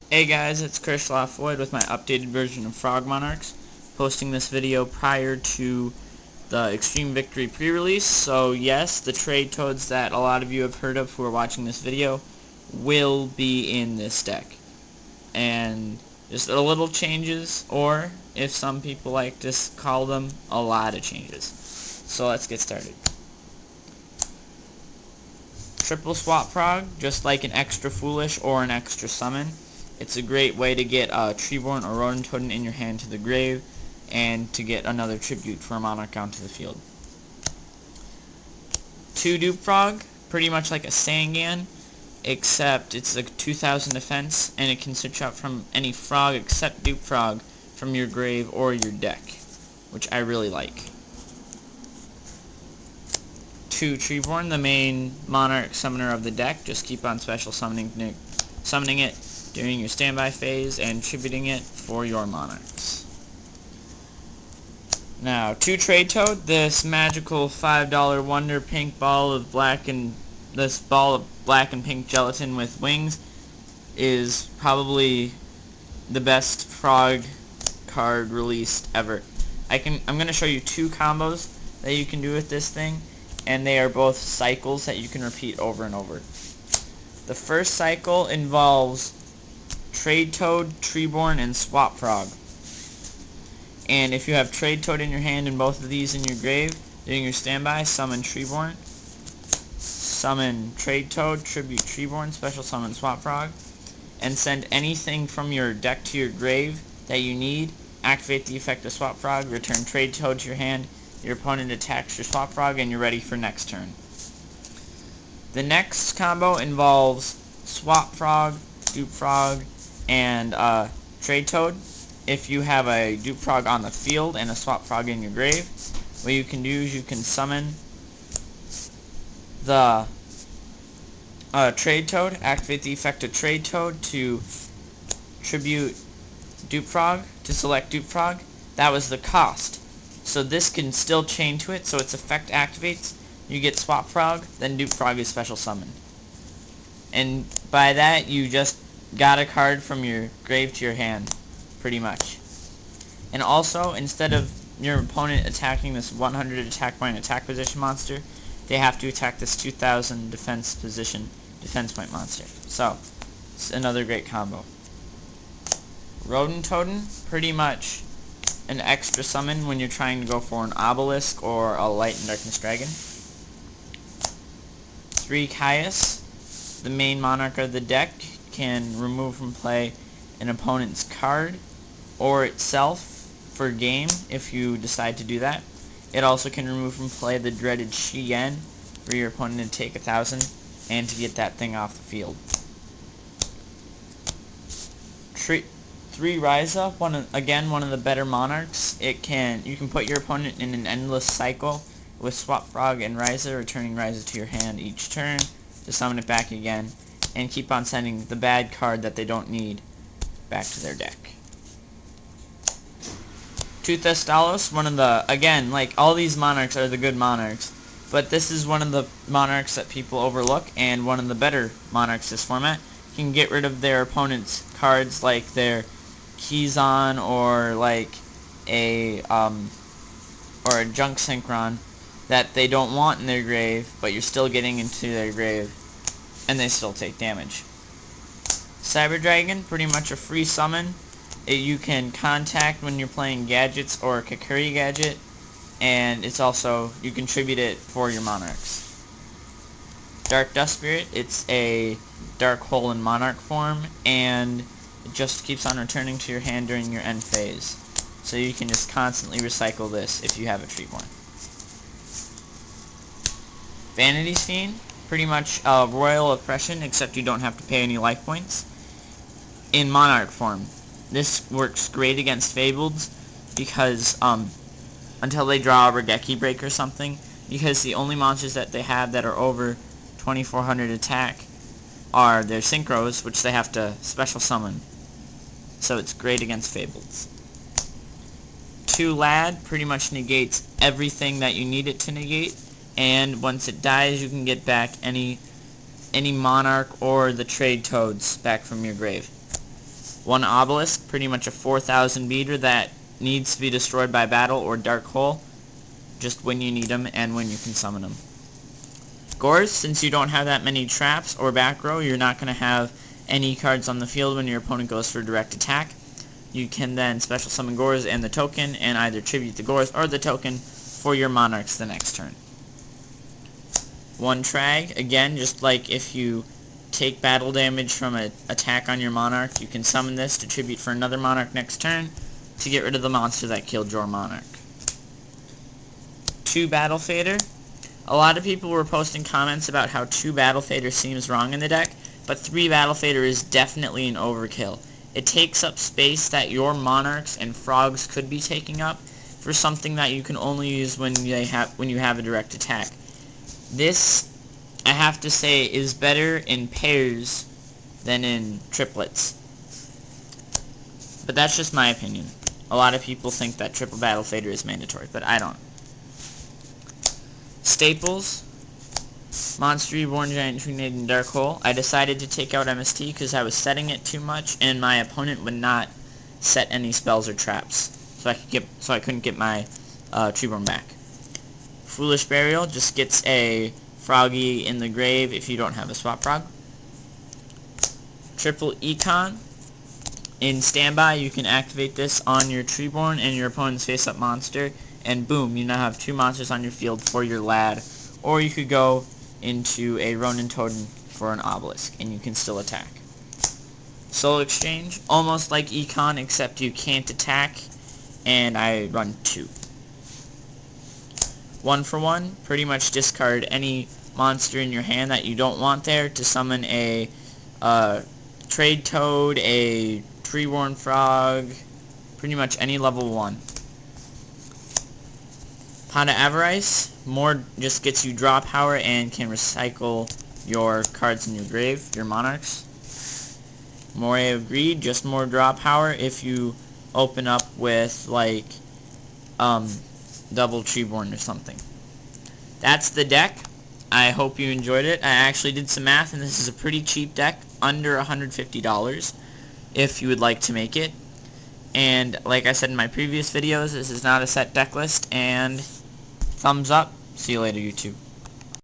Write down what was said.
Hey guys, it's Chris Laffoyd with my updated version of Frog Monarchs, posting this video prior to the Extreme Victory pre-release. So yes, the trade toads that a lot of you have heard of who are watching this video will be in this deck. And just a little changes, or if some people like to call them, a lot of changes. So let's get started. Triple swap frog, just like an extra foolish or an extra summon. It's a great way to get a Treeborn or Rodent Totem in your hand to the grave, and to get another tribute for a Monarch onto the field. 2 Dupe Frog, pretty much like a Sangan, except it's a 2000 defense, and it can switch out from any frog except Dupe Frog from your grave or your deck, which I really like. 2 Treeborn, the main Monarch summoner of the deck, just keep on special summoning it during your standby phase and tributing it for your Monarchs. Now, 2 Trade Toad, this magical $5 wonder pink ball of black and pink gelatin with wings is probably the best frog card released ever. I'm going to show you 2 combos that you can do with this thing, and they are both cycles that you can repeat over and over. The first cycle involves Trade Toad, Treeborn, and Swap Frog. And if you have Trade Toad in your hand and both of these in your grave, during your standby, summon Treeborn, summon Trade Toad, tribute Treeborn, special summon Swap Frog, and send anything from your deck to your grave that you need. Activate the effect of Swap Frog, return Trade Toad to your hand, your opponent attacks your Swap Frog, and you're ready for next turn. The next combo involves Swap Frog, Dupe Frog, and Trade Toad. If you have a Dupe Frog on the field and a Swap Frog in your grave, what you can do is you can summon the Trade Toad, activate the effect of Trade Toad to tribute Dupe Frog, to select Dupe Frog. That was the cost. So this can still chain to it, so its effect activates, you get Swap Frog, then Dupe Frog is special summoned. And by that, you just got a card from your grave to your hand, pretty much. And also, instead of your opponent attacking this 100 attack point attack position monster, they have to attack this 2000 defense point monster. So, it's another great combo. Rodent Totem, pretty much an extra summon when you're trying to go for an obelisk or a light and darkness dragon. 3 Caius, the main Monarch of the deck, can remove from play an opponent's card or itself for game if you decide to do that. It also can remove from play the dreaded Shien for your opponent to take 1000 and to get that thing off the field. 3 Ryza, one of the better Monarchs. You can put your opponent in an endless cycle with Swap Frog and Ryza, returning Ryza to your hand each turn to summon it back again, and keep on sending the bad card that they don't need back to their deck. 2 Thestalos, again, like all these Monarchs are the good Monarchs, but this is one of the Monarchs that people overlook, and one of the better Monarchs this format. You can get rid of their opponent's cards like their Keyzon or like a Junk Synchron that they don't want in their grave, but you're still getting into their grave, and they still take damage. Cyber Dragon, pretty much a free summon. You can contact when you're playing gadgets or Kakuri gadget, and it's also, you contribute it for your Monarchs. Dark Dust Spirit, it's a dark hole in Monarch form, and it just keeps on returning to your hand during your end phase. So you can just constantly recycle this if you have a Treeborn. Vanity Fiend, pretty much a Royal Oppression, except you don't have to pay any life points, in Monarch form. This works great against Fableds because until they draw a Regeki Break or something, because the only monsters that they have that are over 2400 attack are their Synchros, which they have to special summon. So it's great against Fableds. 2 Lad pretty much negates everything that you need it to negate, and once it dies you can get back any Monarch or the Trade Toads back from your grave. 1 obelisk, pretty much a 4,000 beater that needs to be destroyed by battle or dark hole, just when you need them and when you can summon them. Gores, since you don't have that many traps or back row, you're not going to have any cards on the field when your opponent goes for direct attack. You can then special summon Gores and the token, and either tribute the Gores or the token for your Monarchs the next turn. 1 Trag, again, just like if you take battle damage from an attack on your Monarch, you can summon this to tribute for another Monarch next turn to get rid of the monster that killed your Monarch. 2 Battle Fader. A lot of people were posting comments about how 2 Battle Fader seems wrong in the deck, but 3 Battle Fader is definitely an overkill. It takes up space that your Monarchs and Frogs could be taking up for something that you can only use when you have a direct attack. This, I have to say, is better in pairs than in triplets. But that's just my opinion. A lot of people think that triple Battle Fader is mandatory, but I don't. Staples, Monster Reborn, Giant Tornado, and Dark Hole. I decided to take out MST because I was setting it too much, and my opponent would not set any spells or traps, so I couldn't get my Treeborn back. Foolish Burial just gets a Froggy in the grave if you don't have a swap frog. Triple Econ. In standby, you can activate this on your Treeborn and your opponent's face-up monster, and boom, you now have 2 monsters on your field for your lad. Or you could go into a Ronin Totem for an obelisk, and you can still attack. Soul Exchange, almost like Econ, except you can't attack, and I run 2. 1 for 1, pretty much discard any monster in your hand that you don't want there to summon a Trade Toad, a Treeborn Frog, pretty much any level 1. Pot of Avarice, more just gets you draw power and can recycle your cards in your grave, your Monarchs. Moray of Greed, just more draw power if you open up with, like, double Treeborn or something. That's the deck. I hope you enjoyed it. I actually did some math, and this is a pretty cheap deck, under $150, if you would like to make it. And like I said in my previous videos, this is not a set deck list, and thumbs up. See you later, YouTube.